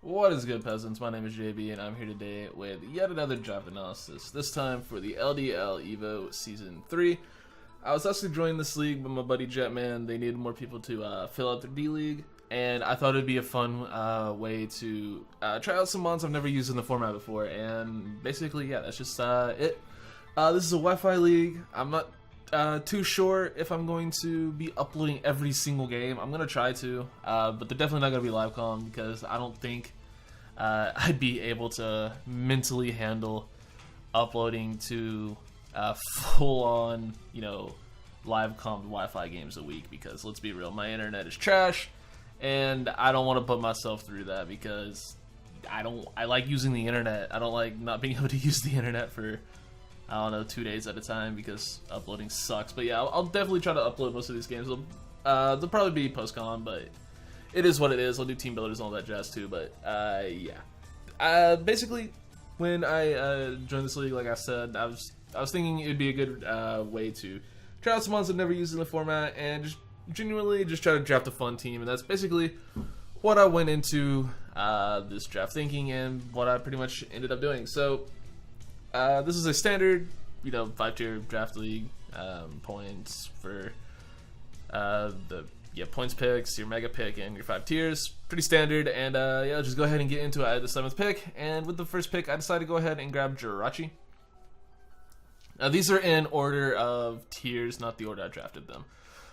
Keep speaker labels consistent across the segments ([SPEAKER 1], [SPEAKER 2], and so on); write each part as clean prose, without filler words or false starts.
[SPEAKER 1] What is good, peasants? My name is JB, and I'm here today with yet another draft analysis, this time for the LDL EVO Season 3. I was actually joining this league with my buddy Jetman. They needed more people to fill out their D-League, and I thought it'd be a fun way to try out some mods I've never used in the format before, and basically, yeah, that's just it. This is a Wi-Fi league. I'm not too sure if I'm going to be uploading every single game. I'm going to try to, but they're definitely not going to be live comm because I don't think I'd be able to mentally handle uploading to full-on, live comm Wi-Fi games a week because, let's be real, my internet is trash, and I don't want to put myself through that because I like using the internet. I don't like not being able to use the internet for, I don't know, 2 days at a time because uploading sucks. But yeah, I'll definitely try to upload most of these games. They'll probably be post-con, but it is what it is. I'll do team builders and all that jazz too, but yeah. Basically, when I joined this league, like I said, I was thinking it'd be a good way to try out some mods I've never used in the format and just genuinely just try to draft a fun team, and that's basically what I went into this draft thinking and what I pretty much ended up doing. So this is a standard, 5-tier draft league. Points for points picks, your mega pick, and your 5 tiers. Pretty standard, and yeah, just go ahead and get into it. I had the 7th pick, and with the first pick, I decided to go ahead and grab Jirachi. Now, these are in order of tiers, not the order I drafted them.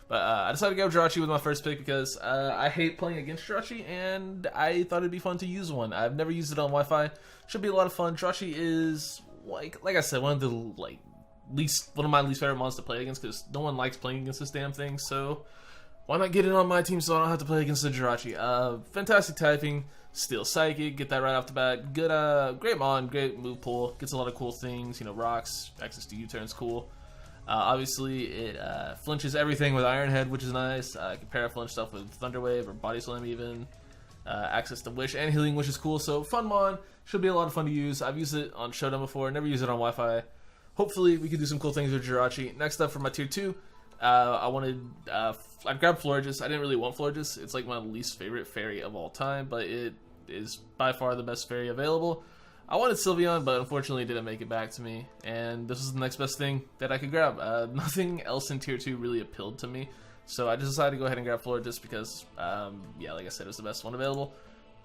[SPEAKER 1] But I decided to grab Jirachi with my first pick because I hate playing against Jirachi, and I thought it'd be fun to use one. I've never used it on Wi-Fi. Should be a lot of fun. Jirachi is, like I said, one of my least favorite mons to play against because no one likes playing against this damn thing. So why not get it on my team so I don't have to play against the Jirachi? Fantastic typing, Steel Psychic, get that right off the bat. Good, great mon, great move pool. Gets a lot of cool things, rocks, access to U-turns, cool. Obviously, it flinches everything with Iron Head, which is nice. Can para-flinch stuff with Thunder Wave or Body Slam even. Access to Wish and Healing, which is cool. So fun mon, should be a lot of fun to use. I've used it on Showdown before, never used it on Wi-Fi. Hopefully, we can do some cool things with Jirachi. Next up for my tier 2, I grabbed Florges. I didn't really want Florges. It's like my least favorite fairy of all time, but it is by far the best fairy available. I wanted Sylveon, but unfortunately it didn't make it back to me, and this was the next best thing that I could grab. Nothing else in tier 2 really appealed to me, so I just decided to go ahead and grab Florges because, yeah, like I said, it was the best one available.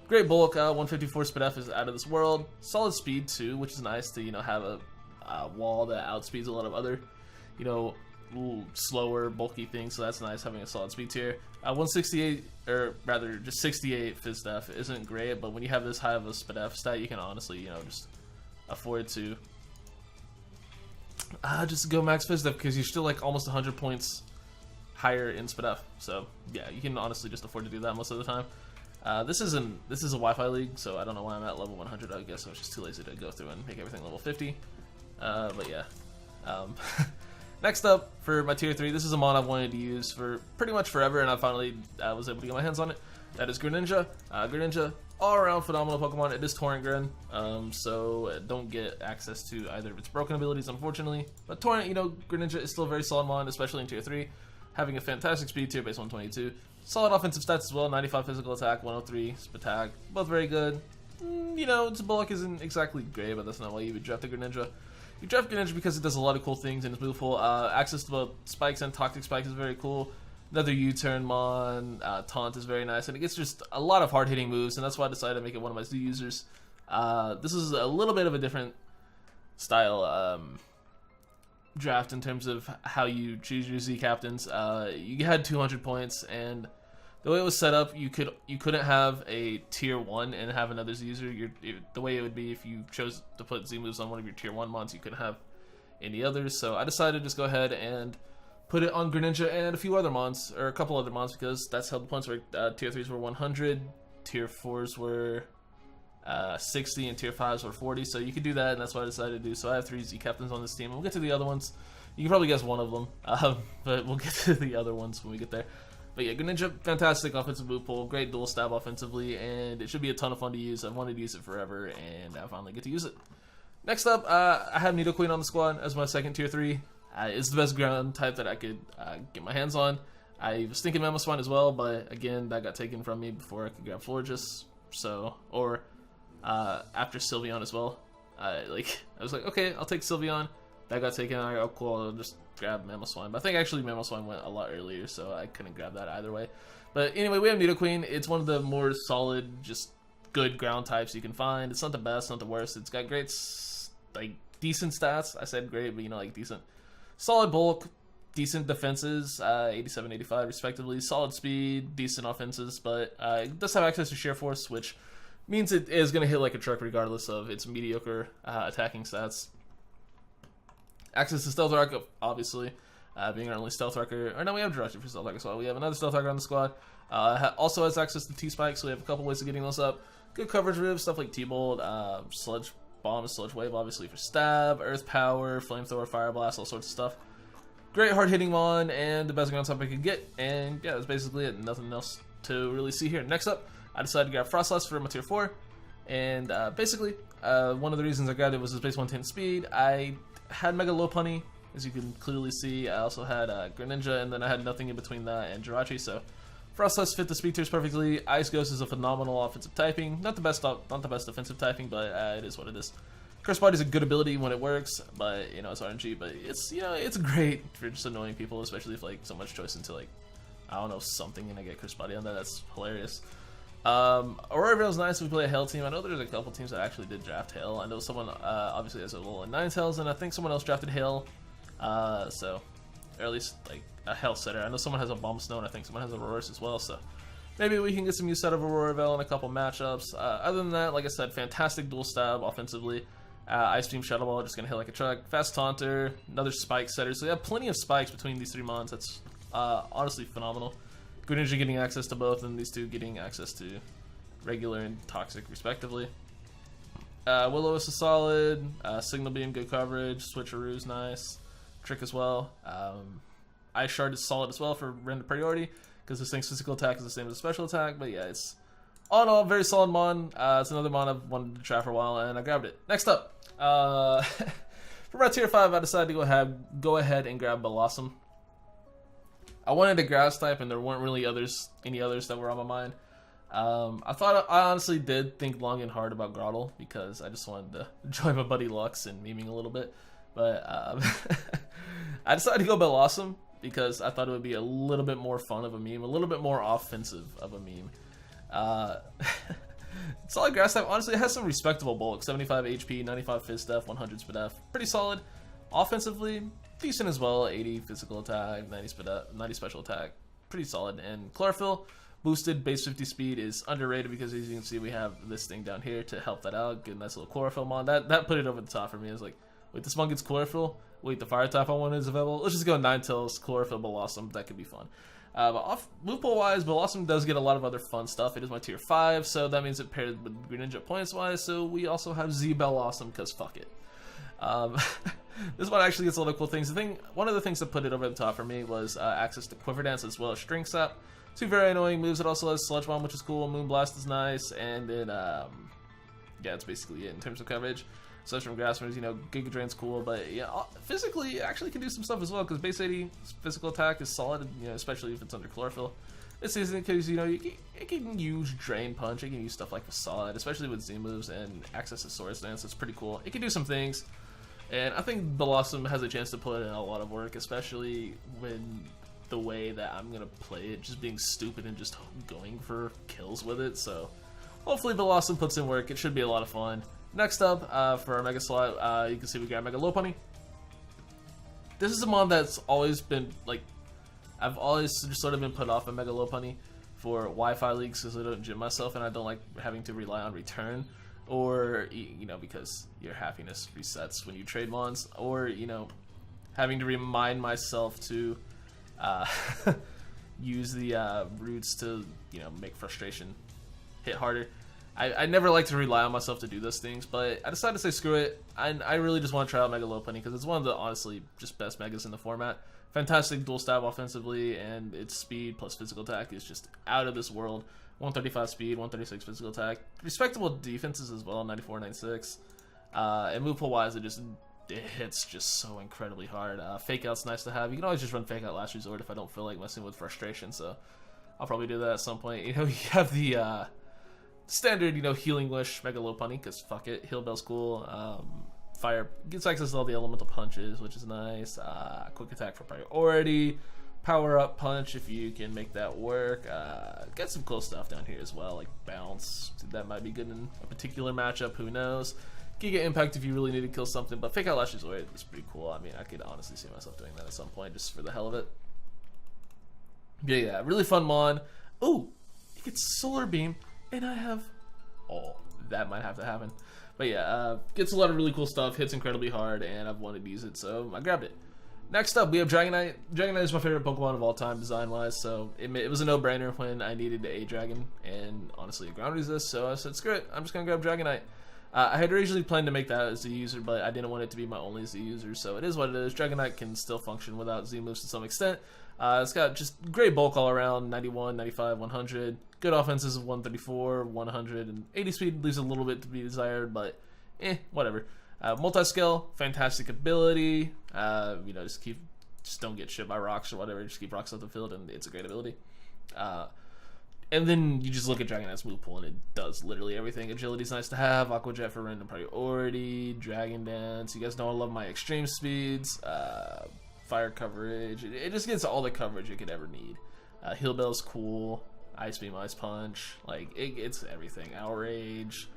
[SPEAKER 1] Great bulk, 154 speed F is out of this world. Solid speed too, which is nice to, have a wall that outspeeds a lot of other, slower, bulky things, so that's nice having a solid speed tier. 168, or rather just 68 Fizz Def isn't great, but when you have this high of a speed F stat, you can honestly, just afford to just go max Fizz Def because you're still like almost 100 points higher in speed F. So yeah, you can honestly just afford to do that most of the time. This is a Wi-Fi league, so I don't know why I'm at level 100. I guess I was just too lazy to go through and make everything level 50. But yeah. Next up, for my tier 3, this is a mod I've wanted to use for pretty much forever, and I finally was able to get my hands on it. That is Greninja. Greninja, all-around phenomenal Pokemon. It is Torrent Gren, so don't get access to either of its broken abilities, unfortunately. But Torrent, Greninja is still a very solid mon, especially in tier 3. Having a fantastic speed tier, base 122. Solid offensive stats as well, 95 physical attack, 103 attack, both very good. Its bulk isn't exactly great, but that's not why you would draft a Greninja. You draft Greninja because it does a lot of cool things in its move pool. Access to both Spikes and Toxic Spike is very cool. Another U-turn mon, Taunt is very nice, and it gets just a lot of hard-hitting moves, and that's why I decided to make it one of my Z users. This is a little bit of a different style draft in terms of how you choose your Z captains. You had 200 points, and the way it was set up, you couldn't have a tier 1 and have another Z user. The way it would be if you chose to put Z moves on one of your tier 1 mons, you couldn't have any others. So I decided to just go ahead and put it on Greninja and a few other mons, or a couple other mons, because that's how the points were. Tier 3s were 100, tier 4s were 60, and tier 5s were 40. So you could do that, and that's what I decided to do. So I have 3 Z captains on this team, and we'll get to the other ones. You can probably guess one of them, but we'll get to the other ones when we get there. But yeah, Greninja, fantastic offensive move pool, great dual stab offensively, and it should be a ton of fun to use. I've wanted to use it forever, and I finally get to use it. Next up, I have Nidoqueen on the squad as my second tier 3. It's the best ground type that I could get my hands on. I was thinking Mamoswine as well, but again, that got taken from me before I could grab Florges. So, or after Sylveon as well. I was like, okay, I'll take Sylveon. That got taken. I go, oh, cool, I'll just grab Mamoswine. But I think actually Mamoswine went a lot earlier, so I couldn't grab that either way. But anyway, we have Nidoqueen. It's one of the more solid, just good ground types you can find. It's not the best, not the worst. It's got great, like, decent stats. I said great, but you know, like decent. Solid bulk, decent defenses, 87, 85 respectively. Solid speed, decent offenses, but it does have access to Sheer Force, which means it is going to hit like a truck regardless of its mediocre attacking stats. Access to Stealth Rock, obviously, being our only Stealth Rocker. Or no, we have Jirachi for Stealth Rock as well. We have another Stealth Rocker on the squad. Also has access to T-Spike, so we have a couple ways of getting those up. Good coverage with stuff like T-Bolt, Sludge Bomb, Sludge Wave, obviously for stab, Earth Power, Flamethrower, Fire Blast, all sorts of stuff. Great hard-hitting Mon, and the best ground type I could get. And yeah, that's basically it. Nothing else to really see here. Next up, I decided to grab Frostlass for my tier 4. And basically, one of the reasons I grabbed it was his base 110 speed. I had Mega Lopunny, as you can clearly see. I also had Greninja, and then I had nothing in between that and Jirachi, so Frostlass fit the speed tiers perfectly. Ice Ghost is a phenomenal offensive typing. Not the best defensive typing, but it is what it is. Curse Body is a good ability when it works, but you know, it's RNG. But it's, you know, it's great for just annoying people, especially if like so much choice into like, I don't know, something, and I get Curse Body on that. That's hilarious. Aurora Veil is nice if we play a Hail team. I know there's a couple teams that actually did draft Hail. I know someone obviously has a little Ninetales, and I think someone else drafted Hail. So, or at least like a Hail setter. I know someone has a Bomb Snow, and I think someone has Auroras as well. So maybe we can get some use out of Aurora Veil in a couple matchups. Other than that, like I said, fantastic dual stab offensively. Ice Beam, Shadow Ball, just gonna hit like a truck. Fast Taunter, another Spike setter. So we have plenty of spikes between these three mons. That's honestly phenomenal. Greninja getting access to both, and these two getting access to regular and toxic respectively. Will-O-Wisp is solid. Signal Beam, good coverage. Switcheroo's nice. Trick as well. Ice Shard is solid as well for random priority, because this thing's physical attack is the same as special attack. But yeah, it's all in all very solid mon. It's another mon I've wanted to try for a while, and I grabbed it. Next up, for my tier 5, I decided to go ahead and grab Blossom. I wanted a grass type, and there weren't really any others that were on my mind. I honestly did think long and hard about Grotle, because I just wanted to join my buddy Lux and memeing a little bit. But I decided to go Blossom because I thought it would be a little bit more fun of a meme, a little bit more offensive of a meme. Solid grass type. Honestly, it has some respectable bulk. 75 HP, 95 Fizz Def, 100 Spadef. Pretty solid. Offensively, decent as well. 80 physical attack, 90 special attack. Pretty solid. And Chlorophyll, boosted base 50 speed is underrated, because as you can see, we have this thing down here to help that out. Get a nice little Chlorophyll mon. That put it over the top for me. I was like, wait, this mon gets Chlorophyll? Wait, the fire type I want is available? Let's just go Ninetales, Chlorophyll, Blossom. That could be fun. But move pool wise, Blossom does get a lot of other fun stuff. It is my tier 5, so that means it paired with Greninja points wise. So we also have Z-Blossom, because fuck it. This one actually gets a lot of cool things. One of the things that put it over the top for me was access to Quiver Dance as well as String Sap. Two very annoying moves. It also has Sludge Bomb, which is cool. Moonblast is nice, and then yeah, that's basically it in terms of coverage. Such from Grassmers, you know, Giga Drain's cool, but yeah, physically it actually can do some stuff as well, because base 80 physical attack is solid, you know, especially if it's under Chlorophyll. It's easy because, you know, it can use Drain Punch, it can use stuff like Facade, especially with Z moves and access to Swords Dance. It's pretty cool. It can do some things, and I think Blossom has a chance to put in a lot of work, especially when the way that I'm gonna play it, just being stupid and just going for kills with it. So hopefully Blossom puts in work. It should be a lot of fun. Next up, for our Mega slot, you can see we got Mega Lopunny. This is a mon that's always been, like, I've always just sort of been put off of Mega Lopunny for Wi-Fi leagues, because I don't gym myself, and I don't like having to rely on return, or, you know, because your happiness resets when you trade mons, or, you know, having to remind myself to use the roots to, you know, make frustration hit harder. I never like to rely on myself to do those things, but I decided to say screw it. I really just want to try out Mega Lopunny, because it's one of the, honestly, just best Megas in the format. Fantastic dual stab offensively, and its speed plus physical attack is just out of this world. 135 speed, 136 physical attack. Respectable defenses as well, 94, 96. And move pool wise, it hits just so incredibly hard. Fake Out's nice to have. You can always just run Fake Out last resort if I don't feel like messing with frustration, so I'll probably do that at some point. You know, you have the standard, you know, healing wish, mega low punny, because fuck it, heal bell's cool. Fire gets access to all the elemental punches, which is nice. Quick attack for priority. Power up punch if you can make that work. Got some cool stuff down here as well, like bounce. That might be good in a particular matchup, who knows. Can get impact if you really need to kill something, but fake out Lash's Way is pretty cool. I mean, I could honestly see myself doing that at some point just for the hell of it. Yeah, really fun mon. Ooh, it gets Solar Beam, and I have... Oh, that might have to happen. But yeah, gets a lot of really cool stuff, hits incredibly hard, and I've wanted to use it, so I grabbed it. Next up, we have Dragonite. Dragonite is my favorite Pokemon of all time, design-wise, so it was a no-brainer when I needed a Dragon, and honestly, a ground resist, so I said, screw it, I'm just going to grab Dragonite. I had originally planned to make that as a user, but I didn't want it to be my only Z user, so it is what it is. Dragonite can still function without Z moves to some extent. It's got just great bulk all around, 91, 95, 100. Good offenses of 134, 100, and 80 speed leaves a little bit to be desired, but whatever. Multi-scale, fantastic ability. You know, just don't get shit by rocks or whatever. Just keep rocks off the field, and it's a great ability. And then you just look at Dragonite's move pool, and it does literally everything. Agility's nice to have. Aqua Jet for random priority. Dragon Dance. You guys know I love my extreme speeds. Fire coverage. It just gets all the coverage you could ever need. Heal Bell's cool. Ice Beam, Ice Punch. Like, it's everything. Outrage.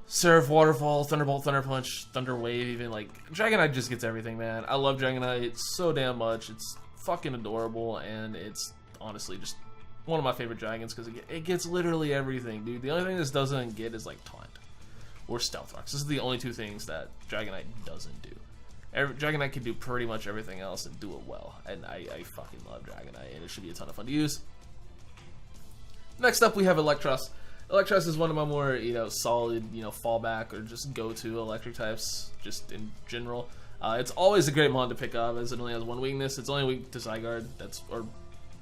[SPEAKER 1] Surf, Waterfall, Thunderbolt, Thunder Punch, Thunder Wave, even. Like, Dragonite just gets everything, man. I love Dragonite so damn much. It's fucking adorable, and it's honestly just one of my favorite dragons because it gets literally everything, dude. The only thing this doesn't get is, like, Taunt or Stealth Rocks. This is the only two things that Dragonite doesn't do. Dragonite can do pretty much everything else and do it well, and I fucking love Dragonite, and it should be a ton of fun to use. Next up, we have Electros. Electros is one of my more, you know, solid, you know, fallback or just go-to electric types, just in general. It's always a great mon to pick up, as it only has one weakness. It's only weak to Zygarde, or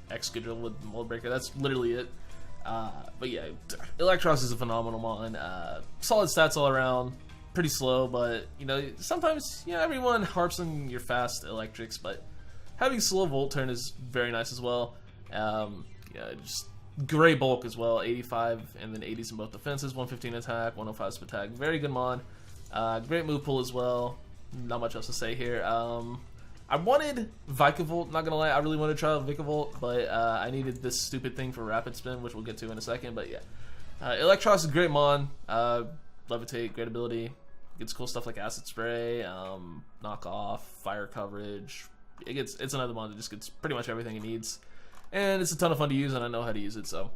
[SPEAKER 1] Excadrill with Mold Breaker. That's literally it. But yeah, Electros is a phenomenal mon. Solid stats all around. Pretty slow, but, you know, sometimes, you know, everyone harps on your fast electrics, but having slow Volt Turn is very nice as well. Yeah, just great bulk as well, 85 and then 80s in both defenses, 115 attack, 105 speed attack. Very good mon. Great move pool as well. Not much else to say here. I wanted Vikavolt, not gonna lie, I really wanted to try out Vikavolt, but I needed this stupid thing for Rapid Spin, which we'll get to in a second, but yeah. Electros is a great mon. Levitate, great ability. Gets cool stuff like Acid Spray, Knock Off, Fire Coverage. It's another mon that just gets pretty much everything it needs. And it's a ton of fun to use, and I know how to use it, so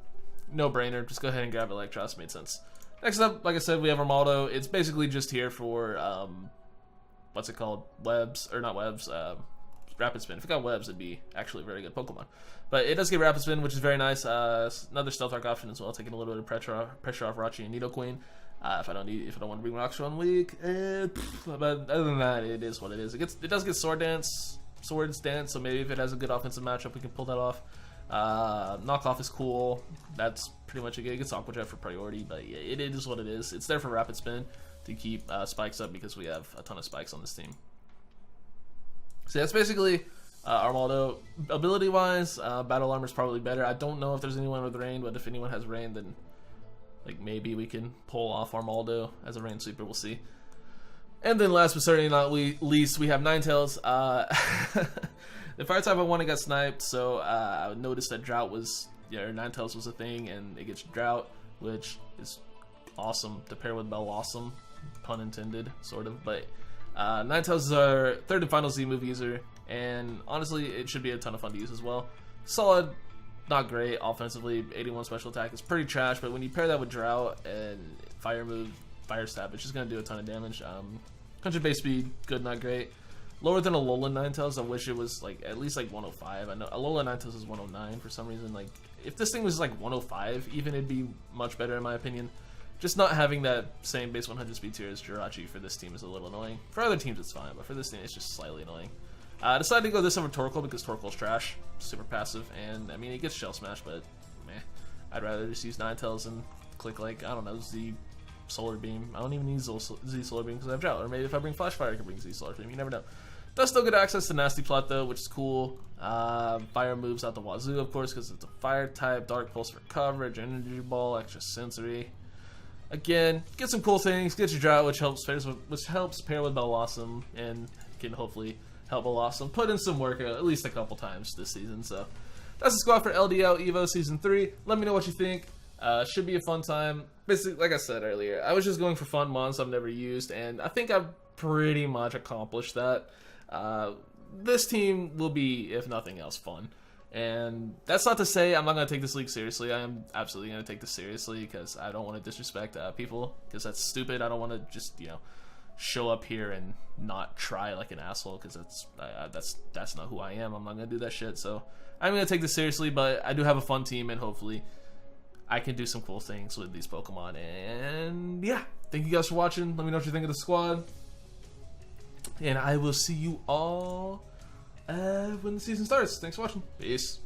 [SPEAKER 1] no brainer. Just go ahead and grab Electros. Made sense. Next up, like I said, we have Armaldo. It's basically just here for what's it called? Webs, or not webs, Rapid Spin. If it got webs, it'd be actually a very good Pokemon. But it does get Rapid Spin, which is very nice. Another Stealth Arc option as well, taking a little bit of pressure off Rachi and Nidoqueen. If I don't want to bring rocks for 1 week, but other than that, it is what it is. It does get Swords Dance, so maybe if it has a good offensive matchup, we can pull that off. Knockoff is cool. That's pretty much it. It gets Aqua Jet for priority, but yeah, it is what it is. It's there for Rapid Spin to keep spikes up because we have a ton of spikes on this team. So that's basically Armaldo. Ability-wise, Battle Armor is probably better. I don't know if there's anyone with Rain, but if anyone has Rain, then like maybe we can pull off Armaldo as a Rain Sweeper. We'll see. And then last but certainly not least, we have Ninetales. The fire type I wanted got sniped, so I noticed that Drought was, Ninetales was a thing, and it gets Drought, which is awesome to pair with Bellossom, pun intended, sort of. But Ninetales is our third and final Z move user, and honestly, it should be a ton of fun to use as well. Solid, not great offensively. 81 special attack is pretty trash, but when you pair that with Drought and Fire move, Fire Stab, it's just gonna do a ton of damage. 100 base speed, good, not great. Lower than Alolan Ninetales. I wish it was like at least like 105. I know Alolan Ninetales is 109 for some reason. Like if this thing was like 105, even it'd be much better in my opinion. Just not having that same base 100 speed tier as Jirachi for this team is a little annoying. For other teams it's fine, but for this team it's just slightly annoying. I decided to go this over Torkoal because Torkoal's trash, super passive, and I mean it gets Shell Smash, but meh. I'd rather just use Ninetales and click like, I don't know, Z Solar Beam. I don't even need Z Solar Beam because I have Drought. Or maybe if I bring Flash Fire, I can bring Z Solar Beam. You never know. Does still get access to Nasty Plot though, which is cool. Fire moves out the wazoo, of course, because it's a fire type. Dark Pulse for coverage. Energy Ball, extra sensory. Again, get some cool things, get your drought, which helps pair with Blossom, and can hopefully help Blossom put in some work at least a couple times this season. So that's the squad for LDL Evo Season 3. Let me know what you think. Should be a fun time. Basically, like I said earlier, I was just going for fun mons I've never used, and I think I've pretty much accomplished that. This team will be, if nothing else, fun. And that's not to say I'm not going to take this league seriously. I am absolutely going to take this seriously because I don't want to disrespect people, because that's stupid. I don't want to just, you know, show up here and not try like an asshole, because that's not who I am. I'm not going to do that shit. So I'm going to take this seriously, but I do have a fun team, and hopefully I can do some cool things with these Pokemon. And yeah, thank you guys for watching. Let me know what you think of the squad. And I will see you all when the season starts. Thanks for watching. Peace.